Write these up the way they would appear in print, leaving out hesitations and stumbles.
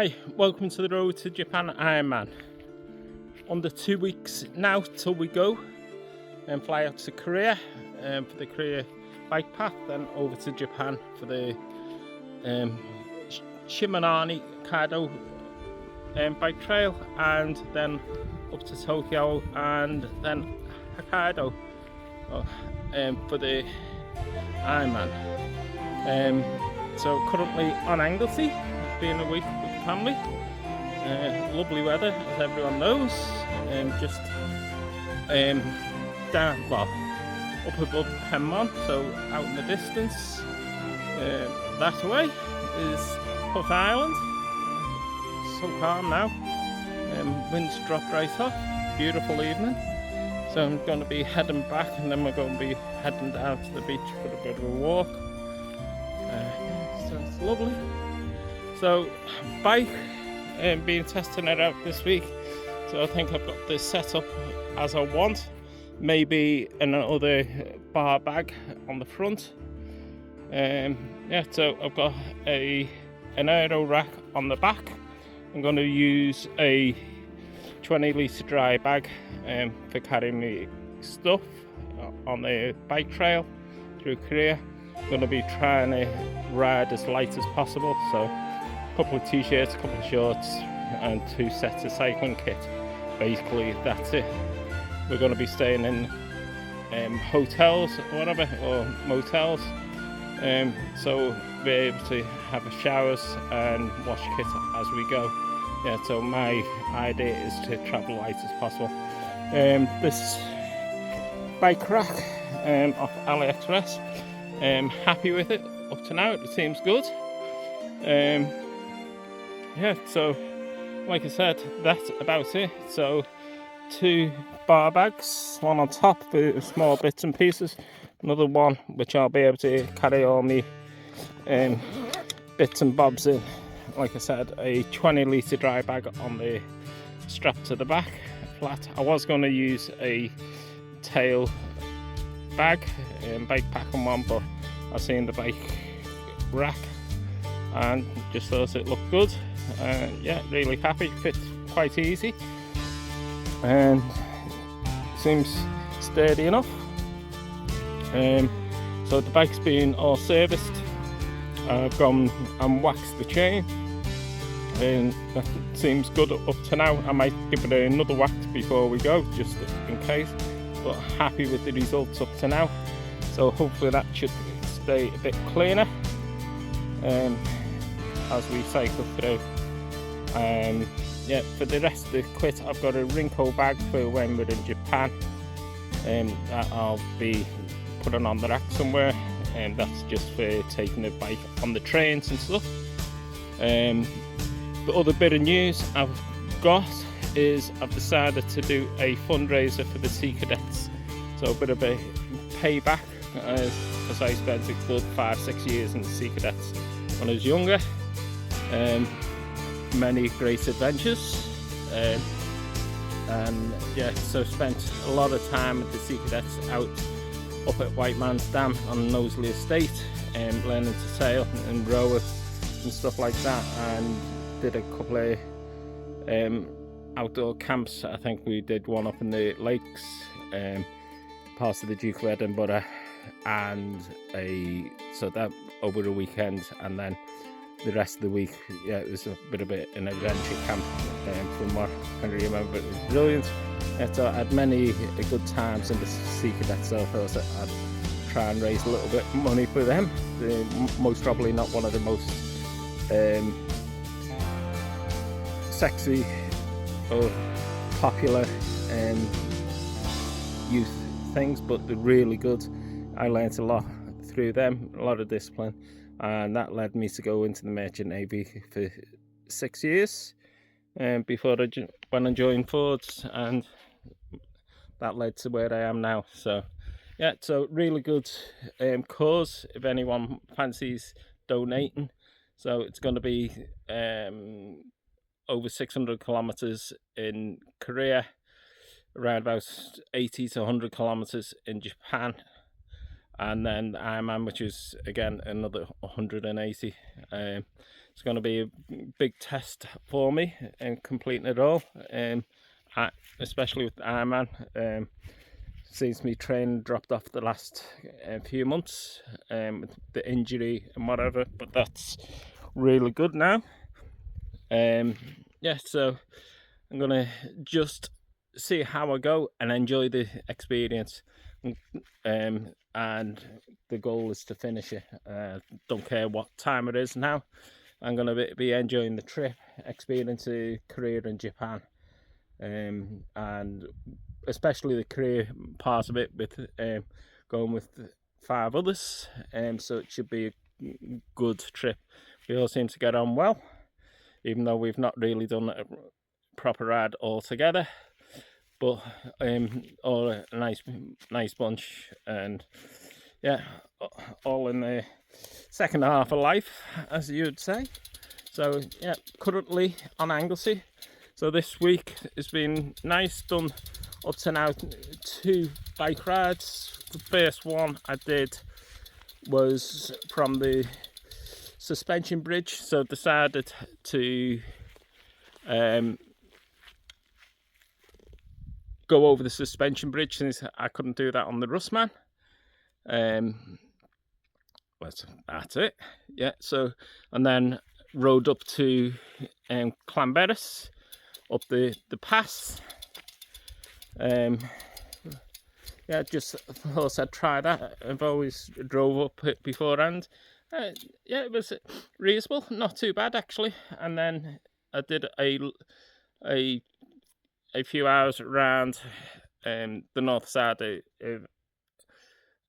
Hi, welcome to the road to Japan Ironman. Under 2 weeks now till we go and fly out to Korea for the Korea bike path, then over to Japan for the Shimanani Kaido bike trail, and then up to Tokyo and then Hokkaido for the Ironman. So currently on Anglesey, being a week with the family. Lovely weather, as everyone knows. Just down, well, up above Penmon, so out in the distance. That way is Hook Island. So calm now. Wind's dropped right off. Beautiful evening. So I'm going to be heading back, and then we're going to be heading down to the beach for a bit of a walk. So it's lovely. So bike, been testing it out this week. So I think I've got this set up as I want. Maybe another bar bag on the front. Yeah, so I've got an aero rack on the back. I'm going to use a 20 litre dry bag for carrying my stuff on the bike trail through Korea. I'm going to be trying to ride as light as possible, so a couple of t-shirts, a couple of shorts and 2 sets of cycling kit. Basically that's it. We're going to be staying in hotels or whatever, or motels, so we're able to have showers and wash kit as we go. Yeah, so my idea is to travel light as possible. This bike rack off AliExpress, happy with it up to now. It seems good. Yeah, so like I said, that's about it. So 2 bar bags, one on top for small bits and pieces, another one which I'll be able to carry all my bits and bobs in. Like I said, a 20 litre dry bag on the strap to the back, flat. I was going to use a tail bag, bike packing one, but I've seen the bike rack and just thought it looked good. Yeah, really happy, fits quite easy and seems sturdy enough. So the bike's been all serviced. I've gone and waxed the chain, and that seems good up to now. I might give it another wax before we go, just in case, but happy with the results up to now. So hopefully that should stay a bit cleaner as we cycle through. Yeah, for the rest of the kit, I've got a Rinko bag for when we're in Japan, that I'll be putting on the rack somewhere, and that's just for taking the bike on the trains and stuff. The other bit of news I've got is I've decided to do a fundraiser for the Sea Cadets, so a bit of a payback, because I spent a good 5-6 years in the Sea Cadets when I was younger. Many great adventures, and yeah, so spent a lot of time with the Sea Cadets out up at White Man's Dam on Knowsley Estate, learning to sail and row and stuff like that, and did a couple of outdoor camps. I think we did one up in the lakes, parts of the Duke of Edinburgh, and so that over a weekend, and then the rest of the week, yeah, it was a bit of an adventure camp. From what I can remember, it was brilliant. So I had many good times in the Sea Cadets, so I thought I'd try and raise a little bit of money for them. They're most probably not one of the most sexy or popular youth things, but they're really good. I learnt a lot through them, a lot of discipline, and that led me to go into the Merchant Navy for 6 years before I went and joined Ford's, and that led to where I am now. So yeah, so really good cause if anyone fancies donating. So it's going to be over 600 kilometers in Korea, around about 80 to 100 kilometers in Japan, and then Ironman, which is again another 180. It's going to be a big test for me and completing it all, especially with Ironman. Since me training dropped off the last few months, with the injury and whatever, but that's really good now. Yeah, so I'm gonna just see how I go and enjoy the experience. And the goal is to finish it. Don't care what time it is now. I'm gonna be enjoying the trip, experiencing Korea and Japan, and especially the career part of it, with going with 5 others. So it should be a good trip. We all seem to get on well, even though we've not really done a proper ride all together. But all a nice bunch, and yeah, all in the second half of life, as you'd say. So yeah, currently on Anglesey. So this week has been nice. Done up to now 2 bike rides. The first one I did was from the suspension bridge, so decided to go over the suspension bridge since I couldn't do that on the Russman. That's it. Yeah. So, and then rode up to Clamberis, up the pass. Yeah, just thought I'd try that. I've always drove up it beforehand. Yeah, it was reasonable, not too bad actually. And then I did a few hours around the north side of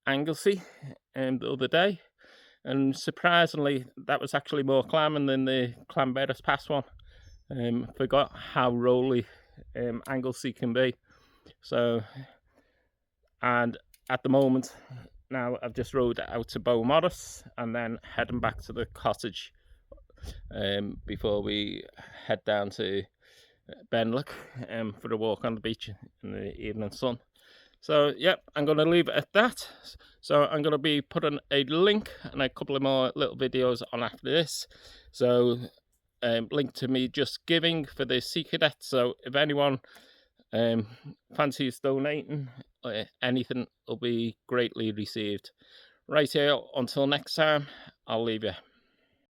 Anglesey the other day, and surprisingly that was actually more climbing than the Clamberis Pass one. Forgot how rolly Anglesey can be. So, and at the moment now I've just rode out to Beaumaris and then heading back to the cottage before we head down to Benlock for a walk on the beach in the evening sun. So yeah, I'm going to leave it at that. So I'm going to be putting a link and a couple of more little videos on after this. So link to me just giving for the Sea Cadet. So if anyone fancies donating, anything will be greatly received. Right here, until next time, I'll leave you.